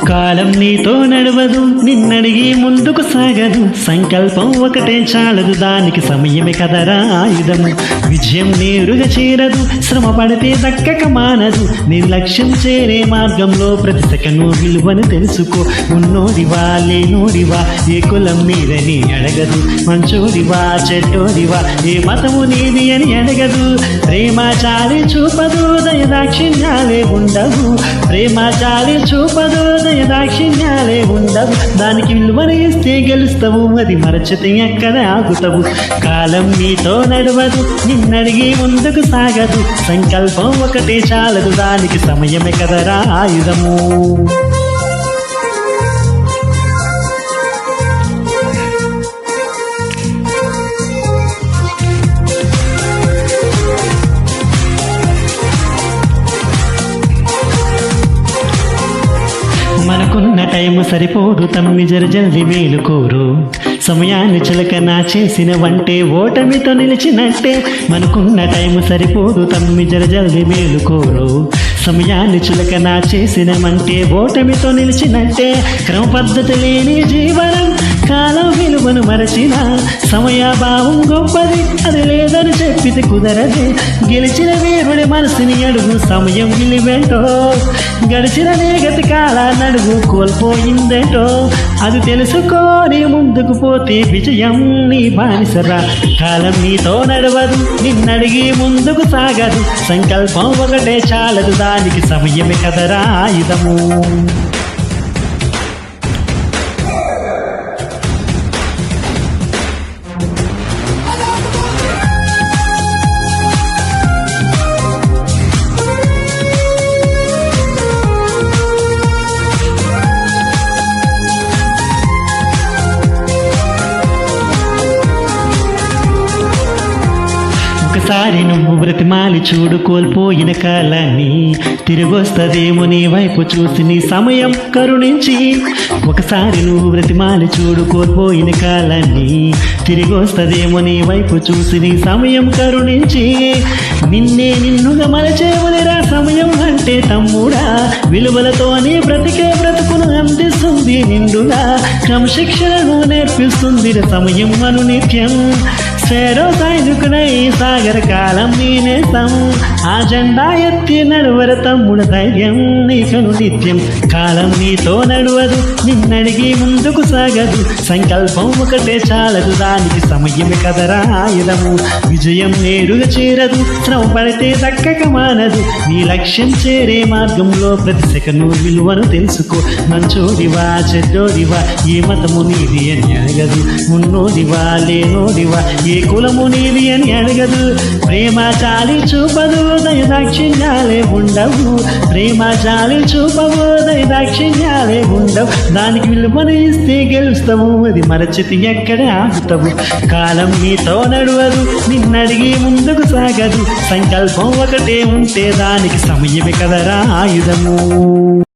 కాలం నీతో నడవదు, నిన్నడిగి ముందుకు సాగదు. సంకల్పం ఒకటే చాలదు, దానికి సమయమే కదరా ఆయుధము. విజయం నేరుగా చేరదు, శ్రమ పడితే దక్కక మానదు. నిర్లక్ష్యం చేరే మార్గంలో ప్రతి సెకను విలువను తెలుసుకో. ఉన్నోడివా లేనోడివా, ఏ కులం మీదని అడగదు. మంచోడివా చెడ్డోడివా, ఏ మతము నీది అని అడగదు. ప్రేమ చాలి చూపదు, దయదాక్షిణ్యాలే ఉండవు. ప్రేమ చాలి చూపదు, దయదాక్షిణ్యాలే ఉండవు. దానికి విలువను ఇస్తే గెలుస్తావు, అది మరచితే ఎక్కడ ఆగుతావు. కాలం నీతో నడవదు, నిన్నడిగి ముందుకు సాగదు. సంకల్పం ఒకటే చాలదు, దానికి సమయమే కదరా ఆయుధము. మనకున్న టైం సరిపోదు, తమ్మి జల్ది మేలుకోరు. సమయాన్ని చిలకనా చేసిన వంటే ఓటమితో నిలిచినట్టే. మనకున్న టైం సరిపోదు, తమ్మి జల్ది మేలుకోరు. సమయాన్ని చిలకనా చేసిన వంటే ఓటమితో నిలిచినట్టే. క్రమ పద్ధతి లేని జీవనం కాలం విలువను మరచిన. సమయాభావం గొప్పది, అది లేదని చెప్పితే కుదరదే. గెలిచిన వీరుడి మనసుని అడుగు, సమయం విలువేంటో. గడిచిన గతి కాలాన్ని అడుగు, కోల్పోయిందేంటో. అది తెలుసుకొని ముందుకు పోతే విజయం నీ బానిసరా. కాలం నీతో నడవదు, నిన్నడిగి ముందుకు సాగదు. సంకల్పం ఒకటే చాలదు, దానికి సమయమే కదరా ఆయుధము. ఒకసారి నువ్వు బ్రతిమాలి చూడు కోల్పోయిన కాలాన్ని. తిరిగొస్తదేమో నీ వైపు చూసి నీ సమయం కరుణించి. ఒకసారి నువ్వు బ్రతిమాలి చూడు కోల్పోయిన కాలాన్ని. తిరిగొస్తదేమో నీ వైపు చూసి నీ సమయం కరుణించి. నిన్నే నిన్నుగా మలచేవునిరా సమయం అంటే తమ్ముడా. విలువలతోనే బ్రతికే బ్రతుకును అందిస్తుంది నిండుగా. క్రమశిక్షణను నేర్పిస్తుంది సమయం అను నిత్యం. సేరో సైనికునై సాగర కాలం నేనేస్తాం. ఆ జెండా ఎత్తి నడువర తమ్ముడ ధైర్యం నీకను నిత్యం. కాలం నీతో నడువదు, నిన్నడిగి ముందుకు సాగదు. సంకల్పం ఒకటే చాలదు, దానికి సమయమే కదరా ఆయుధము. విజయం నేరుగా చేరదు, శ్రమ పడితే దక్కక మానదు. నీ లక్ష్యం చేరే మార్గంలో ప్రతి సెకను విలువను తెలుసుకో. మంచోడివా చెడ్డోడివా, ఏ మతము నీది అని అడగదు. ఉన్నోడివా లేనోడివా, ఏ కులము నీది అని అడగదు. ప్రేమ చాలి చూపదు, దయదాక్షిణ్యాలే ఉండవు. ప్రేమ చాలి చూపవు, దయదాక్షిణ్యాలే ఉండవు. దానికి విలువను ఇస్తే గెలుస్తావు, అది మరచితి ఎక్కడ ఆగుతావు. కాలం నీతో నడవదు, నిన్నడిగి ముందుకు సాగదు. సంకల్పం ఒకటే ఉంటే దానికి సమయమే కదరా ఆయుధము.